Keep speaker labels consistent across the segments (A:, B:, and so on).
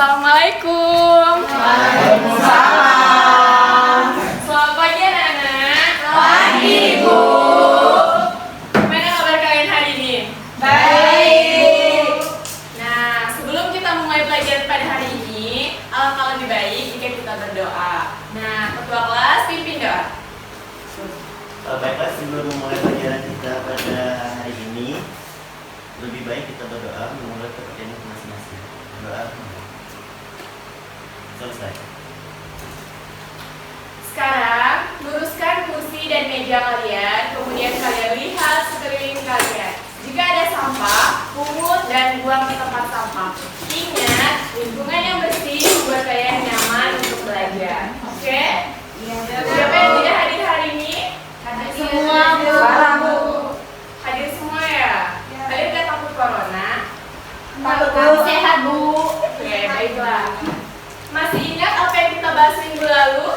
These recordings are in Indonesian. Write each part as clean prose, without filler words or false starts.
A: Assalamualaikum.
B: Waalaikumsalam.
A: Selamat pagi anak-anak.
B: Pagi, Bu.
A: Gimana kabar kalian hari ini?
B: Baik.
A: Nah, sebelum kita mulai pelajaran pada hari ini, alangkah lebih baik jika kita berdoa. Nah, ketua kelas pimpin doa.
C: Baiklah, sebelum memulai pelajaran kita pada hari ini, lebih baik kita berdoa menurut kepercayaan masing-masing. Doa selesai.
A: Sekarang, luruskan kursi dan meja kalian, kemudian kalian lihat sekeliling kalian. Jika ada sampah, pungut dan buang di tempat sampah. Ingat, lingkungan yang bersih membuat kalian nyaman untuk belajar. Oke? Siapa yang tidak hadir hari ini?
B: Semua, Bu.
A: Hadir semua ya? Kalian gak takut corona?
B: Takut.
A: Sehat, Bu. Oke, baiklah. Masih ingat apa yang kita bahas minggu lalu?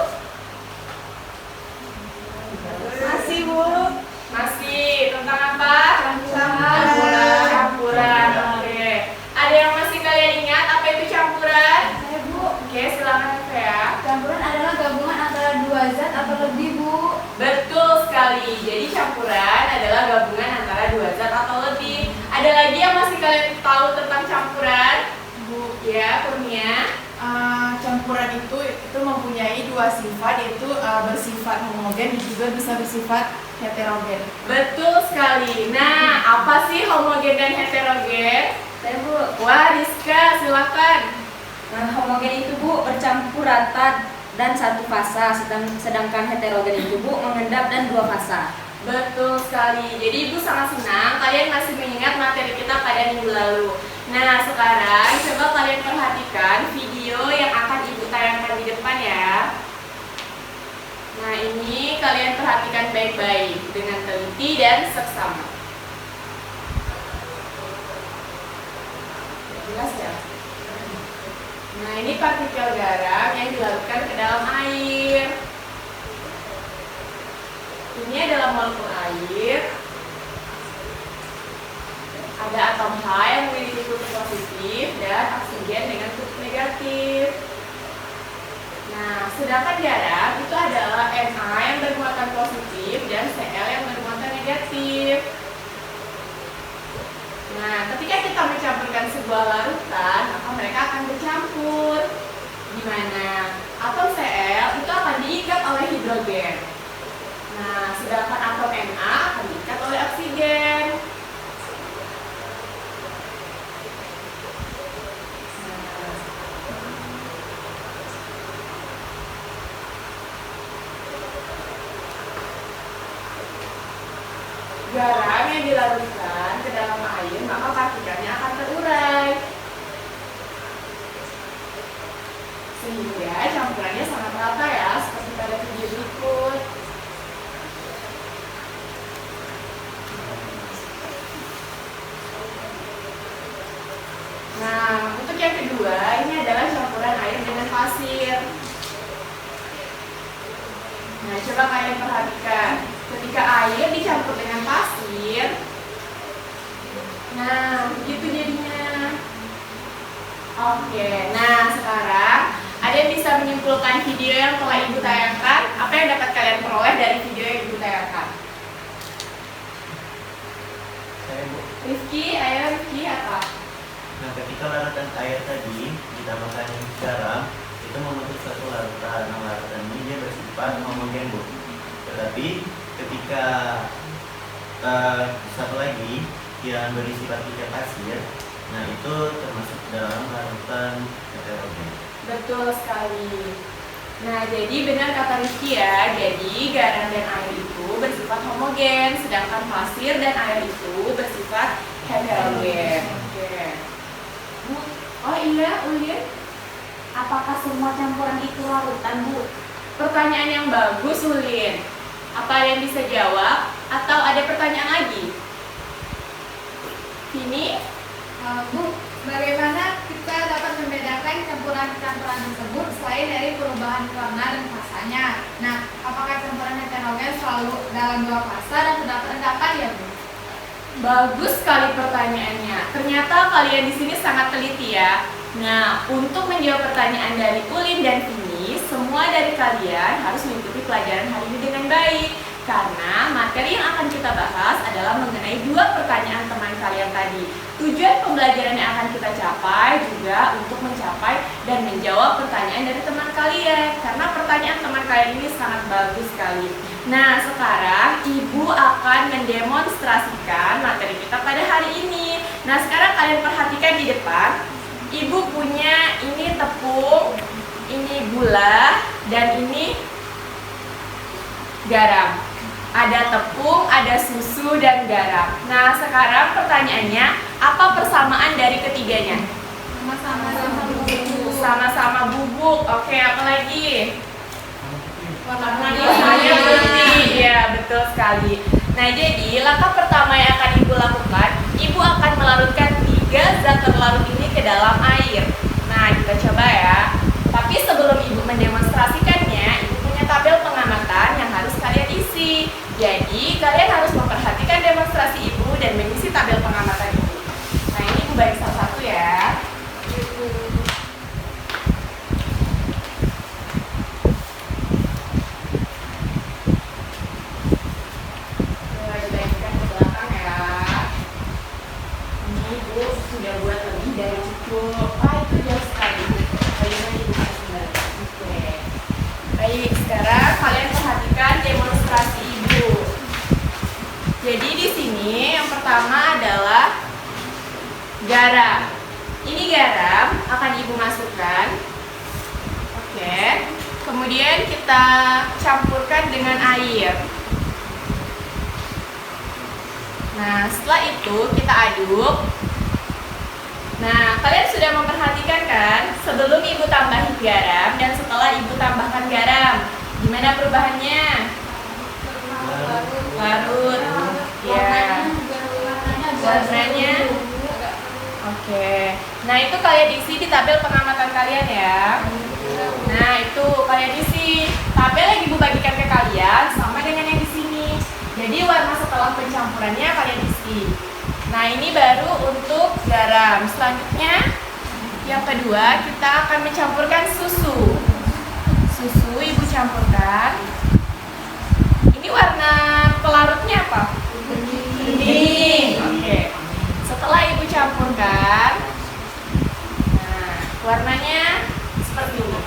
B: Masih, Bu.
A: Masih. Tentang apa?
B: Campuran.
A: Campuran. Oke. Ada yang masih kalian ingat apa itu campuran?
B: Saya, Bu.
A: Oke, silakan ya.
B: Campuran adalah gabungan antara dua zat atau lebih, Bu.
A: Betul sekali. Jadi campuran adalah gabungan antara dua zat atau lebih. Ada lagi yang masih kalian tahu tentang campuran?
B: Bu,
A: Ya, Kurnia.
D: Campuran itu mempunyai dua sifat, yaitu bersifat homogen dan juga bisa bersifat heterogen.
A: Betul sekali. Nah, apa sih homogen dan heterogen?
B: Saya, Bu.
A: Wah, Rizka, silakan.
B: Homogen itu, Bu, bercampur rata dan satu fasa, sedangkan heterogen itu, Bu, mengendap dan dua fasa.
A: Betul sekali. Jadi Ibu sangat senang kalian masih mengingat materi kita pada minggu lalu. Nah, sekarang coba kalian perhatikan video yang akan Ibu tayangkan di depan ya. Nah, ini kalian perhatikan baik-baik dengan teliti dan seksama. Jelas ya? Nah, ini partikel garam yang dilarutkan ke dalam air. Ini adalah molekul air. Ada atom H yang memiliki kutub positif dan oksigen dengan kutub negatif. Nah, sedangkan garam itu adalah Na yang bermuatan positif dan Cl yang bermuatan negatif. Nah, ketika kita mencampurkan sebuah larutan, maka mereka akan bercampur. Di mana atom Cl itu akan diikat oleh hidrogen. Nah, sedangkan atom Na akan diikat oleh oksigen. Garam yang dilarutkan ke dalam air, maka partikelnya akan terurai. Sehingga campurannya sangat rata ya, seperti pada video berikut. Nah, untuk yang kedua, ini adalah campuran air dengan pasir. Nah, coba kalian perhatikan. Ketika air dicampur dengan pasir, nah, begitu jadinya. Oke, nah sekarang ada yang bisa menyimpulkan video yang telah Ibu tayangkan? Apa yang dapat kalian peroleh dari video yang Ibu tayangkan?
C: Saya, Bu.
A: Rifki, ayo Rifki, apa?
C: Nah, ketika larutan air tadi ditambahkan garam, itu membentuk suatu larutan. Nah, larutan ini dia bersifat homogen, Bu. Tetapi ketika satu lagi yang bersifat tiga pasir, nah itu termasuk dalam larutan heterogen.
A: Betul sekali. Nah, jadi benar kata Rizky ya. Jadi garam dan air itu bersifat homogen, sedangkan pasir dan air itu bersifat heterogen. Oke. Oh iya, Ulin.
B: Apakah semua campuran itu larutan, Bu?
A: Pertanyaan yang bagus, Ulin. Apa yang bisa jawab? Atau ada pertanyaan lagi? Ini?
E: Bu, bagaimana kita dapat membedakan campuran-campuran tersebut selain dari perubahan warna dan fasanya? Nah, apakah campuran heterogen selalu dalam dua fasa dan terdapat endapan ya, Bu?
A: Bagus sekali pertanyaannya. Ternyata kalian di sini sangat teliti ya. Nah, untuk menjawab pertanyaan dari Ulin dan Vini, semua dari kalian harus mengikuti pelajaran hari ini dengan baik. Karena materi yang akan kita bahas adalah mengenai 2 pertanyaan teman kalian tadi. Tujuan pembelajaran yang akan kita capai juga untuk mencapai dan menjawab pertanyaan dari teman kalian. Karena pertanyaan teman kalian ini sangat bagus sekali. Nah, sekarang Ibu akan mendemonstrasikan materi kita pada hari ini. Nah, sekarang kalian perhatikan di depan. Ibu punya ini tepung, ini gula, dan ini garam. Ada tepung, ada susu, dan garam. Nah, sekarang pertanyaannya, apa persamaan dari ketiganya? Sama-sama bubuk. Oke, apa lagi? Warnanya putih. Ya, betul sekali. Nah, jadi langkah pertama yang akan Ibu lakukan, Ibu akan melarutkan 3 zat terlarut ini ke dalam air. Nah, kita coba ya. Tapi sebelum Ibu mendemonstrasikannya, Ibu punya tabel pengamatan yang harus kalian isi. Jadi, kalian harus memperhatikan demonstrasi Ibu dan mengisi tabel pengamatan Ibu. Nah, ini Ibu bagi satu-satu ya. Dibagikan ke belakang ya. Ini Ibu sudah buat lebih dari cukup. Itu jauh sekali. Bagaimana Ibu kasih kembali? Oke. Baik, sekarang kalian perhatikan demonstrasi Ibu. Jadi di sini yang pertama adalah garam. Ini garam akan Ibu masukkan. Oke. Kemudian kita campurkan dengan air. Nah, setelah itu kita aduk. Nah, kalian sudah memperhatikan kan? Sebelum Ibu tambahin garam dan setelah Ibu tambahkan garam, gimana perubahannya? Larut. Ya. Warnanya. Oke. Nah, itu kalian isi di tabel pengamatan kalian ya. Nah, itu kalian isi. Tabel yang Ibu bagikan ke kalian sama dengan yang di sini. Jadi warna setelah pencampurannya kalian isi. Nah, ini baru untuk garam. Selanjutnya, yang kedua kita akan mencampurkan susu. Susu Ibu campurkan. Ini warna pelarutnya apa? Kuning. Oke. Setelah Ibu campurkan, nah, warnanya seperti ini.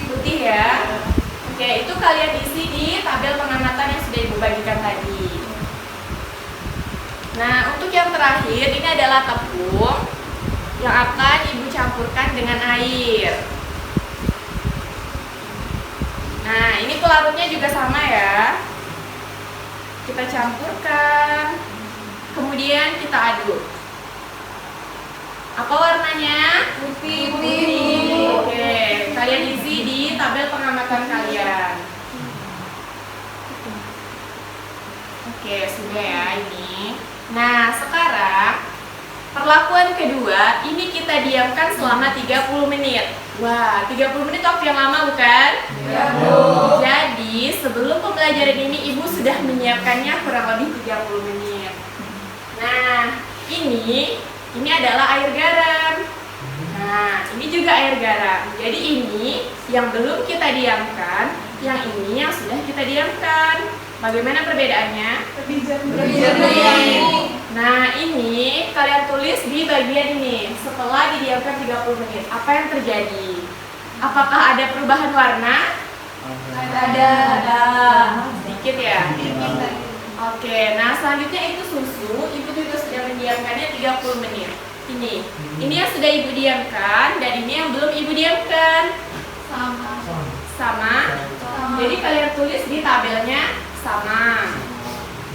A: Putih ya. Oke, itu kalian isi di tabel pengamatan yang sudah Ibu bagikan tadi. Nah, untuk yang terakhir ini adalah tepung yang akan Ibu campurkan dengan air. Nah, ini pelarutnya juga sama ya. Kita campurkan. Kemudian kita aduk. Apa warnanya? Putih. Oke, kalian isi di tabel pengamatan kalian. Oke, sudah ya ini. Nah, sekarang perlakuan kedua, ini kita diamkan selama 30 menit. Wah, 30 menit waktu yang lama bukan? Iya, Bu. Jadi, sebelum pembelajaran ini Ibu sudah menyiapkannya kurang lebih 30 menit. Nah, ini adalah air garam. Nah, ini juga air garam. Jadi ini yang belum kita diamkan, yang ini yang sudah kita diamkan. Bagaimana perbedaannya?
D: Lebih jernih.
A: Nah, ini kalian tulis di bagian ini. Setelah didiamkan 30 menit, apa yang terjadi? Apakah ada perubahan warna? Ada. Sedikit ya? Oke, nah selanjutnya itu susu. Ibu juga sudah mendiamkannya 30 menit. Ini yang sudah Ibu diamkan dan ini yang belum Ibu diamkan. Sama. Jadi kalian tulis di tabelnya sama.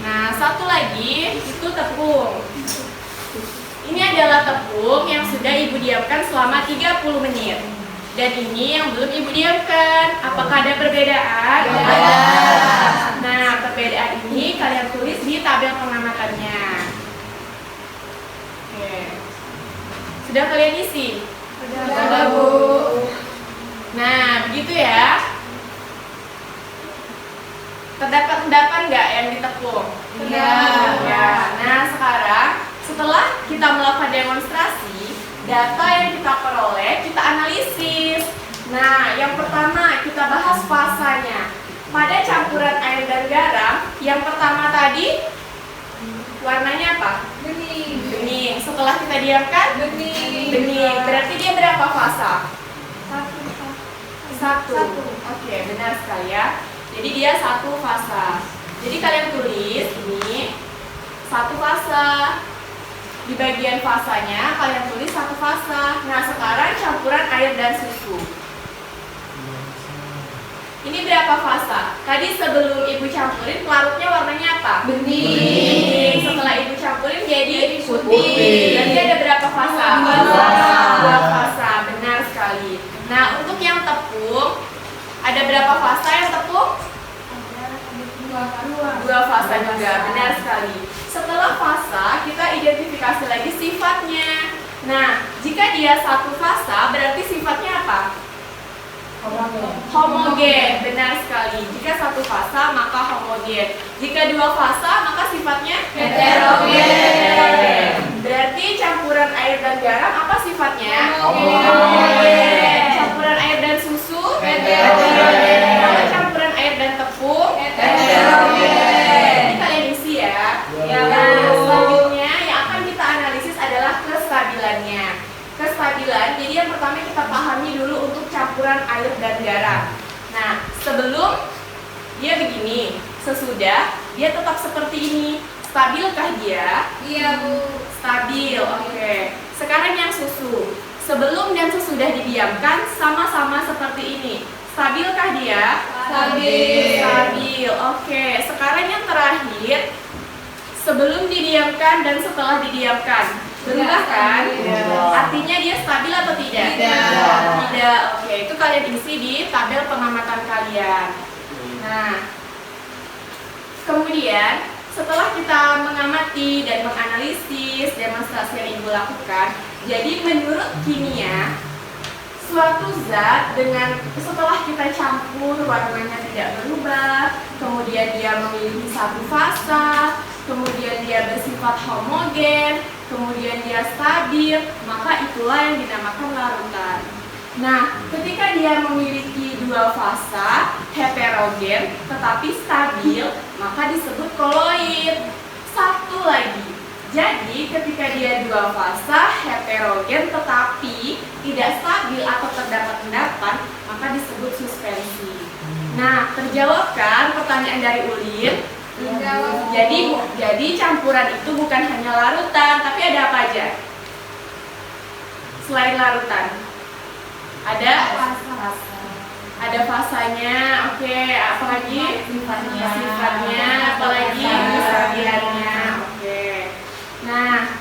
A: Nah, satu lagi itu tepung. Ini adalah tepung yang sudah Ibu diamkan selama 30 menit. Dan ini yang belum Ibu diamkan. Apakah ada perbedaan? Ada. Nah, perbedaan ini kalian tulis di tabel pengamatannya. Oke. Sudah kalian isi?
D: Sudah, Bu.
A: Nah, begitu ya. Terdapat endapan nggak yang di tepung?
D: Iya.
A: Ya. Nah, sekarang setelah kita kita melakukan demonstrasi, data yang kita peroleh kita analisis. Nah, yang pertama kita bahas fasanya. Pada campuran air dan garam, yang pertama tadi warnanya apa?
E: Bening.
A: Bening. Setelah kita diamkan,
E: Bening.
A: bening. Berarti dia berapa fasa?
E: Satu.
A: Satu. Oke, benar sekali ya. Jadi dia satu fasa. Jadi kalian tulis ini satu fasa. Di bagian fasanya kalian tulis satu fasa. Nah, sekarang campuran air dan susu. Ini berapa fasa? Tadi sebelum ibu campurin pelarutnya warnanya apa?
E: Bening.
A: Setelah ibu campurin jadi
E: putih.
A: Berarti ada berapa fasa?
E: Dua fasa.
A: Dua fasa, benar sekali. Nah, untuk yang tepung ada berapa fasa yang tepung? Dua fasa juga, benar sekali. Setelah fasa kita identifikasi lagi sifatnya. Nah, jika dia satu fasa berarti sifatnya apa? Homogen, benar sekali. Jika satu fasa maka homogen. Jika dua fasa maka sifatnya
E: Heterogen.
A: Berarti campuran air dan garam apa sifatnya?
E: Homogen.
A: Campuran air dan susu?
E: Heterogen.
A: Kalau campuran air dan tepung?
E: Heterogen.
A: Ini kalian isi ya.
B: Ya,
A: Nah,
B: Bu.
A: selanjutnya yang akan kita analisis adalah kestabilannya. Kestabilan, jadi yang pertama kita pahami dulu untuk campuran air dan garam. Nah, sebelum dia begini, sesudah dia tetap seperti ini. Stabilkah dia?
E: Iya, Bu.
A: Stabil, oke. Sekarang yang susu. Sebelum dan sesudah didiamkan sama-sama seperti ini. Stabilkah dia?
E: Stabil.
A: Stabil, oke. Sekarang yang terakhir, sebelum didiamkan dan setelah didiamkan. Berubah kan?
E: Tidak.
A: Artinya dia stabil atau tidak?
E: Tidak.
A: Tidak, oke. Itu kalian isi di tabel pengamatan kalian. Nah, kemudian setelah kita mengamati dan menganalisis demonstrasi yang ibu lakukan, jadi menurut kimia suatu zat dengan setelah kita campur warnanya tidak berubah, kemudian dia memiliki satu fasa, kemudian dia bersifat homogen, kemudian dia stabil, maka itulah yang dinamakan larutan. Nah, ketika dia memiliki dua fasa heterogen tetapi stabil, maka disebut koloid. Satu lagi. Jadi, ketika dia dua fasa heterogen tetapi tidak stabil atau terdapat endapan, maka disebut suspensi. Nah, terjawabkan pertanyaan dari Ulin.
E: Terjawab.
A: Jadi campuran itu bukan hanya larutan, tapi ada apa aja? Selain larutan, ada ada fasanya, oke. Apa lagi? Sifatnya, apa lagi? Kestabilannya, oke. Nah,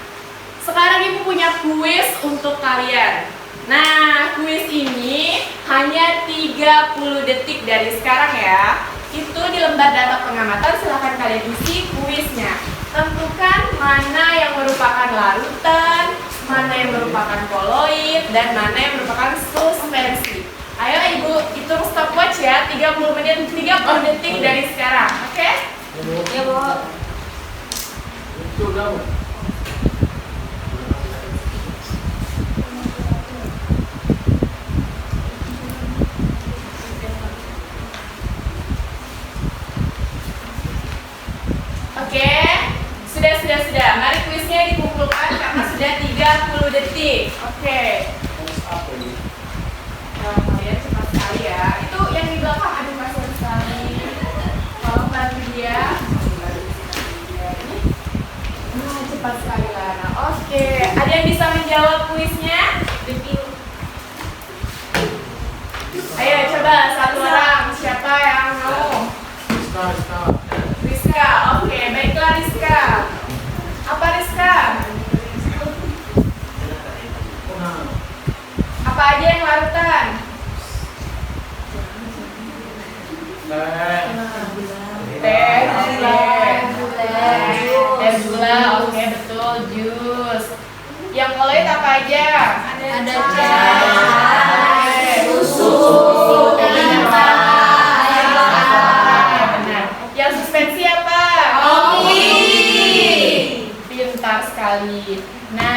A: sekarang ibu punya kuis untuk kalian. Nah, kuis ini hanya 30 detik dari sekarang ya. Itu di lembar data pengamatan, silahkan kalian isi kuisnya. Tentukan mana yang merupakan larutan, mana yang merupakan koloid, dan mana yang merupakan suspensi. Ayo ibu hitung stopwatch ya, 30 menit, 30 detik dari sekarang, oke?
B: Ya, Bu.
A: Oke, sudah. Mari kuisnya dikumpulkan karena sudah 30 detik. Oke. Nah, kalian cepat sekali ya. Itu yang di belakang ada kasihan sekali. Tolong bantu dia. Nah, cepat sekali Lana. Oke, ada yang bisa menjawab kuisnya? Ayo coba satu orang. Siapa yang mau? Rizka, oke, baiklah Rizka. Apa Rizka? Apa aja yang larutan? Teh, gula, oke betul, jus. Yang koloid apa aja?
E: Ada
A: Cai,
E: susu,
A: benar. Yang suspensi apa?
E: Kopi.
A: Pintar sekali. Nah,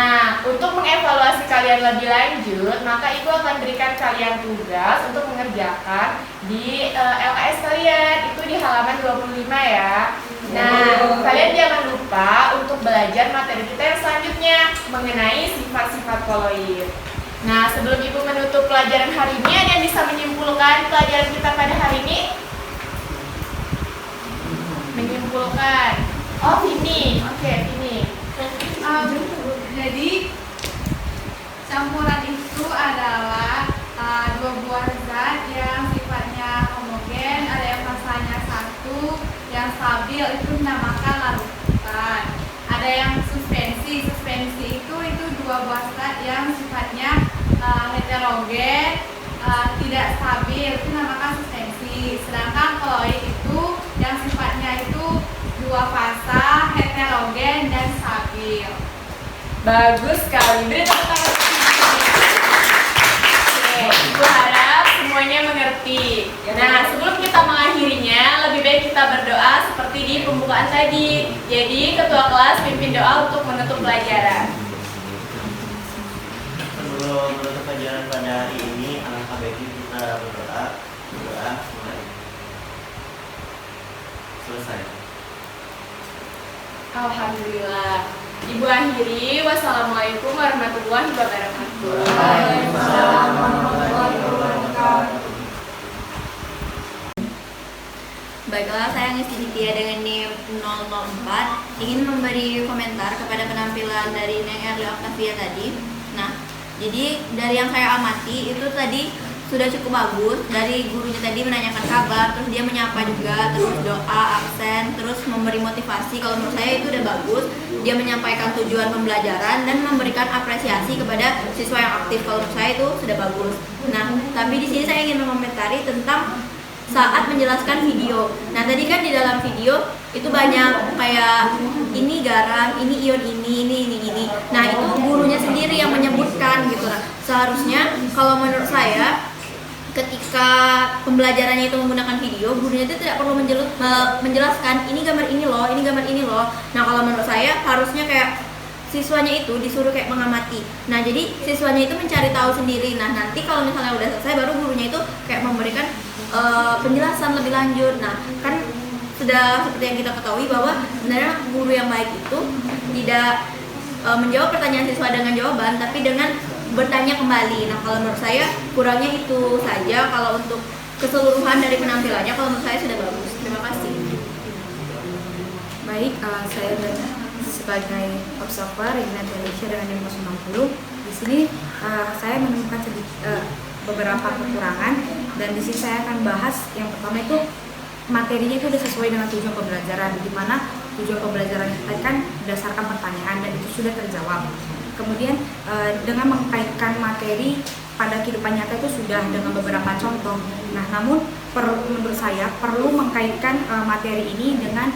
A: kalian lebih lanjut, maka ibu akan berikan kalian tugas untuk mengerjakan di LKS kalian. Itu di halaman 25 ya. Nah, kalian jangan lupa untuk belajar materi kita yang selanjutnya mengenai sifat-sifat koloid. Nah, sebelum ibu menutup pelajaran hari ini, ada yang bisa menyimpulkan pelajaran kita pada hari ini? Menyimpulkan. Oh, ini. Oke, ini.
E: Jadi campuran itu adalah dua buah zat yang sifatnya homogen, ada yang fasanya satu, yang stabil itu dinamakan larutan. Ada yang suspensi itu dua buah zat yang sifatnya heterogen, tidak stabil itu dinamakan suspensi. Sedangkan koloid itu yang sifatnya itu dua fasa, heterogen dan stabil.
A: Bagus sekali. Beri tepuk tangan. Oke, ibu harap semuanya mengerti. Nah, sebelum kita mengakhirinya, lebih baik kita berdoa seperti di pembukaan tadi. Jadi, ketua kelas pimpin doa untuk menutup pelajaran.
C: Sebelum menutup pelajaran pada hari ini, alangkah baiknya kita berdoa. Mulai. Selesai.
A: Alhamdulillah. Ibu akhiri. Wassalamualaikum warahmatullahi wabarakatuh.
C: Waalaikumsalam warahmatullahi wabarakatuh.
B: Baiklah, saya Angesti Ditya dengan NIM 004 ingin memberi komentar kepada penampilan dari Neng Erli Octavia tadi. Nah, jadi dari yang saya amati itu tadi sudah cukup bagus. Dari gurunya tadi menanyakan kabar, terus dia menyapa juga, terus doa, absen, terus memberi motivasi. Kalau menurut saya itu udah bagus. Dia menyampaikan tujuan pembelajaran dan memberikan apresiasi kepada siswa yang aktif. Kalau menurut saya itu sudah bagus. Nah, tapi di sini saya ingin mengomentari tentang saat menjelaskan video. Nah, tadi kan di dalam video itu banyak kayak ini garam, ini ion ini. Nah, itu gurunya sendiri yang menyebutkan gitu. Nah, seharusnya kalau menurut saya ketika pembelajarannya itu menggunakan video, gurunya itu tidak perlu menjelaskan ini gambar ini loh, ini gambar ini loh. Nah, kalau menurut saya harusnya kayak siswanya itu disuruh kayak mengamati. Nah, jadi siswanya itu mencari tahu sendiri. Nah, nanti kalau misalnya udah selesai baru gurunya itu kayak memberikan penjelasan lebih lanjut. Nah, kan sudah seperti yang kita ketahui bahwa sebenarnya guru yang baik itu tidak menjawab pertanyaan siswa dengan jawaban, tapi dengan bertanya kembali. Nah, kalau menurut saya kurangnya itu saja. Kalau untuk keseluruhan dari penampilannya, kalau menurut saya sudah bagus. Terima kasih.
F: Baik, saya sebagai observer Regina Felicia dengan NIM 060. Di sini saya menemukan beberapa kekurangan, dan di sini saya akan bahas yang pertama itu materinya itu sudah sesuai dengan tujuan pembelajaran, di mana tujuan pembelajaran kita kan berdasarkan pertanyaan dan itu sudah terjawab. Kemudian dengan mengkaitkan materi pada kehidupan nyata itu sudah dengan beberapa contoh. Nah, namun menurut saya perlu mengkaitkan materi ini dengan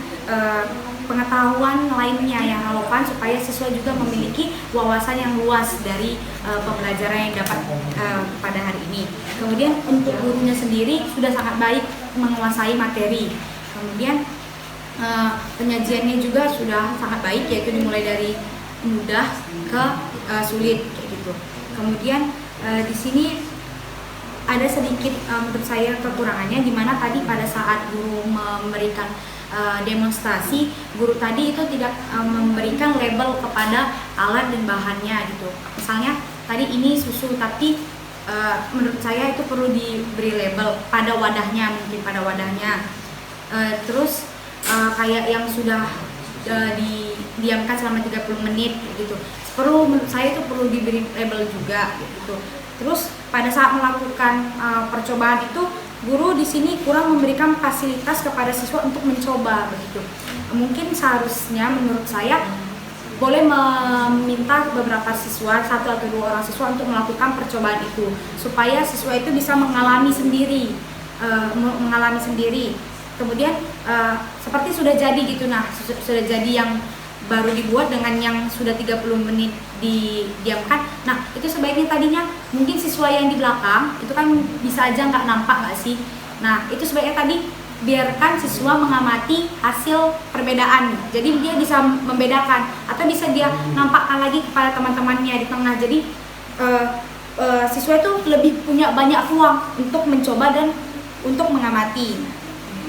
F: pengetahuan lainnya yang relevan supaya siswa juga memiliki wawasan yang luas dari pembelajaran yang dapat pada hari ini. Kemudian untuk gurunya sendiri sudah sangat baik menguasai materi. Kemudian penyajiannya juga sudah sangat baik, yaitu dimulai dari mudah ke sulit kayak gitu. Kemudian di sini ada sedikit menurut saya kekurangannya, di mana tadi pada saat guru memberikan demonstrasi, guru tadi itu tidak memberikan label kepada alat dan bahannya gitu. Misalnya tadi ini susu, tapi menurut saya itu perlu diberi label pada wadahnya, mungkin pada wadahnya. Terus kayak yang sudah didiamkan selama 30 menit gitu. Menurut saya itu perlu diberi label juga gitu. Terus pada saat melakukan percobaan itu, guru di sini kurang memberikan fasilitas kepada siswa untuk mencoba begitu. Mungkin seharusnya menurut saya boleh meminta beberapa siswa, 1 atau 2 orang siswa untuk melakukan percobaan itu, supaya siswa itu bisa mengalami sendiri. Kemudian seperti sudah jadi gitu, nah sudah jadi yang baru dibuat dengan yang sudah 30 menit didiamkan. Nah, itu sebaiknya tadinya mungkin siswa yang di belakang itu kan bisa aja nggak nampak nggak sih. Nah, itu sebaiknya tadi biarkan siswa mengamati hasil perbedaan, jadi dia bisa membedakan atau bisa dia nampakkan lagi kepada teman-temannya di tengah. Jadi siswa itu lebih punya banyak ruang untuk mencoba dan untuk mengamati.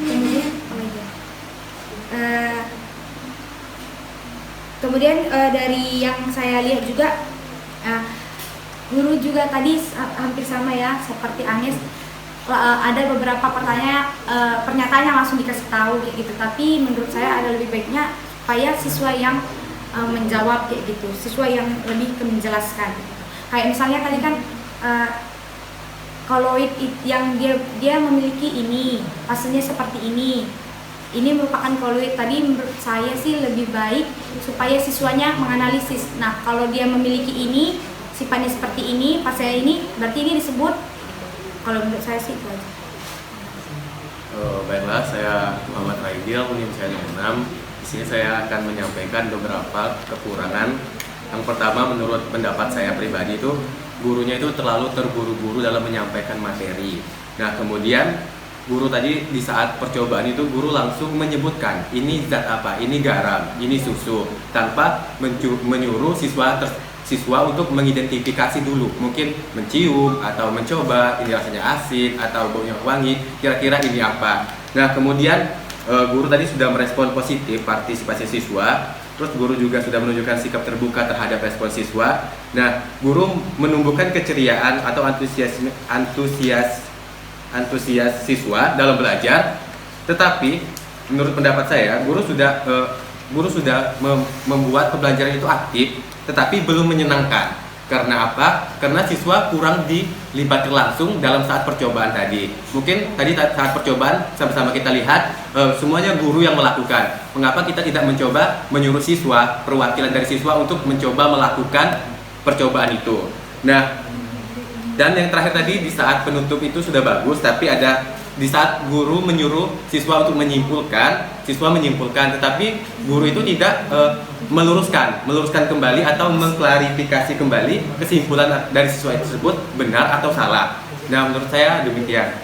F: Kemudian apa lagi ya? Kemudian dari yang saya lihat juga guru juga tadi hampir sama ya seperti Agnes, ada beberapa pernyataan yang langsung dikasih tahu kayak gitu, tapi menurut saya ada lebih baiknya supaya siswa yang menjawab kayak gitu, siswa yang lebih menjelaskan. Kayak misalnya tadi kan koloid yang dia memiliki ini, hasilnya seperti ini merupakan koloid. Tadi menurut saya sih lebih baik supaya siswanya menganalisis. Nah, kalau dia memiliki ini, sifatnya seperti ini, pasnya ini, berarti ini disebut. Kalau menurut saya sih itu aja.
G: Baiklah, saya Muhammad Raidil, UNIM saya 6. Di sini saya akan menyampaikan beberapa kekurangan. Yang pertama, menurut pendapat saya pribadi itu gurunya itu terlalu terburu-buru dalam menyampaikan materi. Nah, kemudian guru tadi di saat percobaan itu guru langsung menyebutkan ini zat apa, ini garam, ini susu, tanpa menyuruh siswa untuk mengidentifikasi dulu, mungkin mencium atau mencoba ini rasanya asin atau baunya wangi, kira-kira ini apa. Nah, kemudian guru tadi sudah merespon positif partisipasi siswa. Terus guru juga sudah menunjukkan sikap terbuka terhadap respon siswa. Nah, guru menumbuhkan keceriaan atau antusias siswa dalam belajar. Tetapi menurut pendapat saya, guru sudah membuat pembelajaran itu aktif, tetapi belum menyenangkan. Karena apa? Karena siswa kurang dilibatkan langsung dalam saat percobaan tadi. Mungkin tadi saat percobaan sama-sama kita lihat semuanya guru yang melakukan. Mengapa kita tidak mencoba menyuruh siswa, perwakilan dari siswa untuk mencoba melakukan percobaan itu? Nah, dan yang terakhir tadi di saat penutup itu sudah bagus, tapi ada di saat guru menyuruh siswa untuk menyimpulkan, siswa menyimpulkan, tetapi guru itu tidak meluruskan kembali atau mengklarifikasi kembali kesimpulan dari siswa tersebut benar atau salah. Nah, menurut saya demikian.